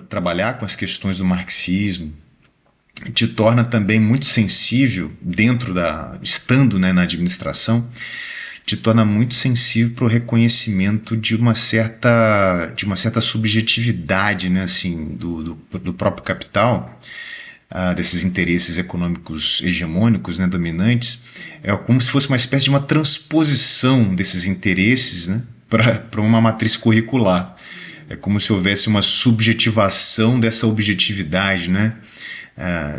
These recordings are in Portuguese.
trabalhar com as questões do marxismo te torna também muito sensível estando, né, na administração, te torna muito sensível para o reconhecimento de uma certa subjetividade, né, assim, do próprio capital, desses interesses econômicos hegemônicos, né, dominantes. É como se fosse uma espécie de uma transposição desses interesses, né, para uma matriz curricular. É como se houvesse uma subjetivação dessa objetividade, né,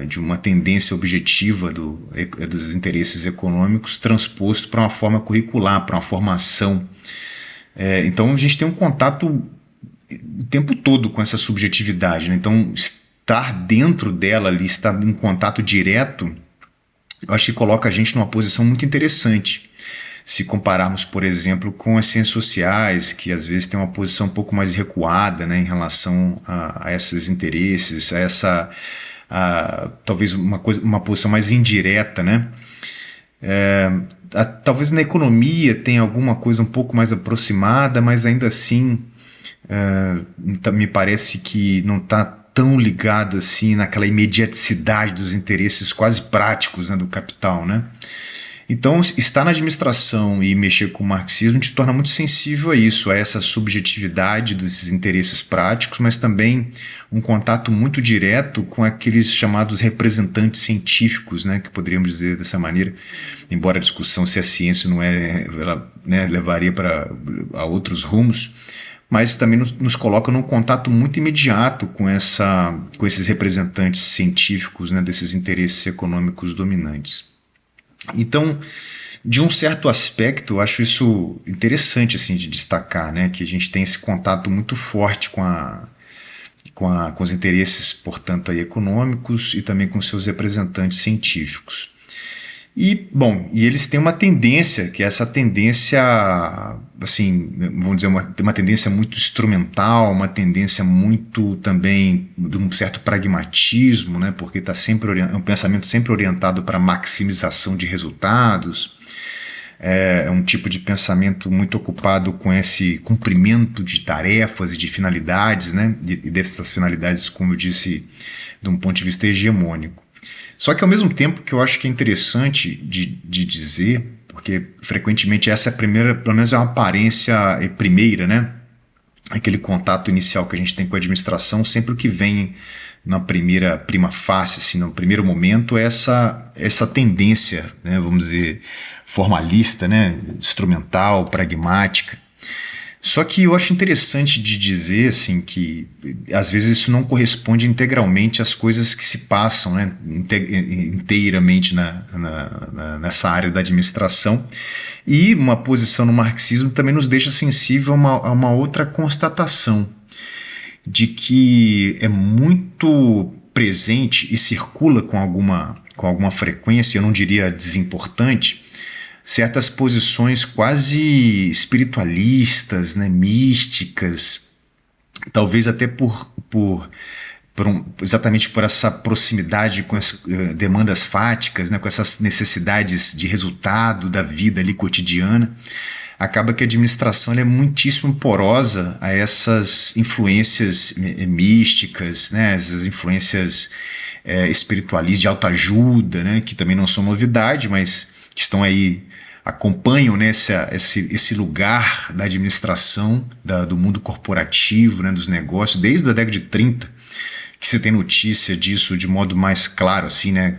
de uma tendência objetiva dos interesses econômicos transposto para uma forma curricular, para uma formação. Então a gente tem um contato o tempo todo com essa subjetividade, né? Então estar dentro dela ali, estar em contato direto, eu acho que coloca a gente numa posição muito interessante. Se compararmos, por exemplo, com as ciências sociais, que às vezes tem uma posição um pouco mais recuada, né, em relação a esses interesses, talvez uma posição mais indireta, né? Talvez na economia tenha alguma coisa um pouco mais aproximada, mas ainda assim me parece que não está tão ligado assim naquela imediaticidade dos interesses quase práticos, né, do capital, né? Então, estar na administração e mexer com o marxismo te torna muito sensível a isso, a essa subjetividade desses interesses práticos, mas também um contato muito direto com aqueles chamados representantes científicos, né, que poderíamos dizer dessa maneira, embora a discussão se a ciência não ela, né, levaria a outros rumos, mas também nos coloca num contato muito imediato com esses representantes científicos, né, desses interesses econômicos dominantes. Então, de um certo aspecto, eu acho isso interessante assim, de destacar, né, que a gente tem esse contato muito forte com os interesses, portanto, aí, econômicos e também com seus representantes científicos. E eles têm uma tendência, que é essa tendência, assim, vamos dizer, uma tendência muito instrumental, uma tendência muito também de um certo pragmatismo, né, porque é um pensamento sempre orientado para a maximização de resultados. É um tipo de pensamento muito ocupado com esse cumprimento de tarefas e de finalidades, né, e dessas finalidades, como eu disse, de um ponto de vista hegemônico. Só que ao mesmo tempo que eu acho que é interessante de dizer, porque frequentemente essa é a primeira, pelo menos é uma aparência primeira, né? Aquele contato inicial que a gente tem com a administração, sempre o que vem na primeira prima facie, assim, no primeiro momento, é essa tendência, né, vamos dizer, formalista, né, instrumental, pragmática. Só que eu acho interessante de dizer assim, que às vezes isso não corresponde integralmente às coisas que se passam, né, inteiramente nessa área da administração. E uma posição no marxismo também nos deixa sensível a uma outra constatação, de que é muito presente e circula com alguma frequência, eu não diria desimportante, certas posições quase espiritualistas, né, místicas, talvez até exatamente por essa proximidade com as demandas fáticas, né, com essas necessidades de resultado da vida ali cotidiana. Acaba que a administração ela é muitíssimo porosa a essas influências místicas, né, essas influências espiritualistas de autoajuda, né, que também não são novidade, mas que estão aí, acompanham, né, esse lugar da administração, do mundo corporativo, né, dos negócios, desde a década de 30, que você tem notícia disso de modo mais claro, assim, né,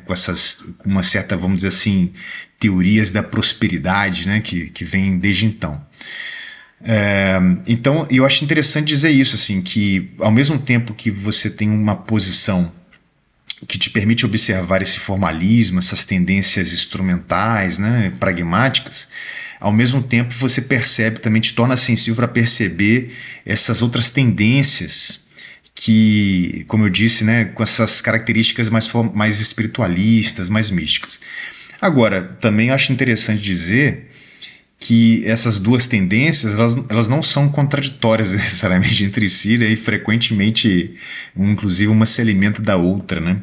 com uma certa, vamos dizer assim, teorias da prosperidade, né, que vem desde então. Então, eu acho interessante dizer isso, assim, que ao mesmo tempo que você tem uma posição que te permite observar esse formalismo, essas tendências instrumentais, né, pragmáticas, ao mesmo tempo você percebe, também te torna sensível para perceber essas outras tendências que, como eu disse, né, com essas características mais espiritualistas, mais místicas. Agora, também acho interessante dizer que essas duas tendências elas não são contraditórias necessariamente entre si, né, e frequentemente, inclusive, uma se alimenta da outra, né?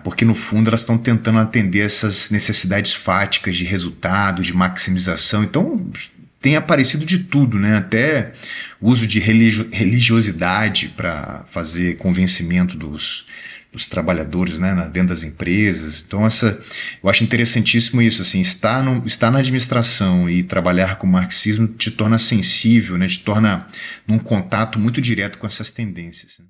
Porque no fundo elas estão tentando atender essas necessidades fáticas de resultado, de maximização. Então, tem aparecido de tudo, né? Até o uso de religiosidade para fazer convencimento dos trabalhadores, né, dentro das empresas. Então, eu acho interessantíssimo isso, assim, estar na administração e trabalhar com o marxismo te torna sensível, né, te torna num contato muito direto com essas tendências, né?